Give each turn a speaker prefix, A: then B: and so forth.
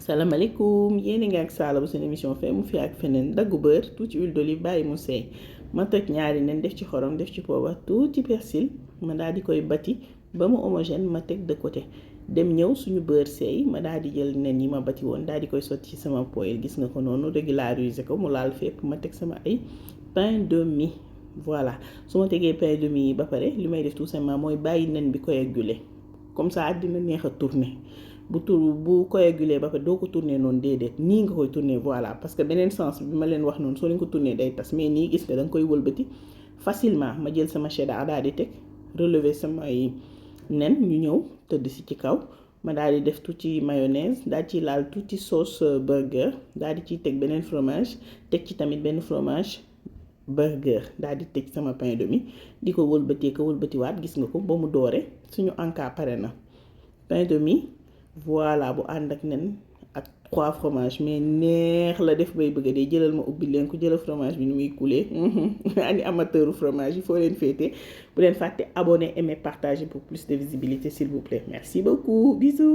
A: salaamaaleykum yéen a ngi ak Saala bu seen émission fee mu fi ak feneen daggu beurre tuuti huile d'olive bàyyi mu seey ma toj ñaari nen def ci xorom def ci poobar tuuti persil ma daal di koy bati ba mu homogène ma teg de côté dem ñëw suñu beurre seey ma daal di jël nen yi ma bati woon daal di koy sotti ci sama poêle gis nga ko noonu régulariser ko mu laal fépp ma teg sama ay pain de mie voilà su ma tegee pain de mie yi ba pare li may def tout simplement mooy bàyyi nen bi coaguler comme ça dina neex a tourner bu coagulé ba pare doo ko tourner noonu déedéet nii nga koy tourner voilà parce que beneen sens bi ma leen wax noonu soo leen ko tourner day tas mais nii gis nga da nga koy wëlbati facilement ma jël sama cheddar daal di teg relever samay nen ñu ñëw tëdd si ci kaw ma daal di def tuuti mayonnaise daal ci laal tuuti sauce burger daal di ciy teg beneen fromage teg ci tamit benn fromage burger daal di teg sama pain de mie di ko wëlbatiwaat gis nga ko ba mu doore suñu anka pare na pain de mie voilà bu ànd ak nen ak 3 fromage mais neex la def bay bëgg dee jëlal ma ubbi leen ko jëlal fromage bi ni muy couler ani amateuru fromage il faut leen féete bu leen fàtte abonner aimer partager pour plus de visibilité s'il vous plaît merci beaucoup bisous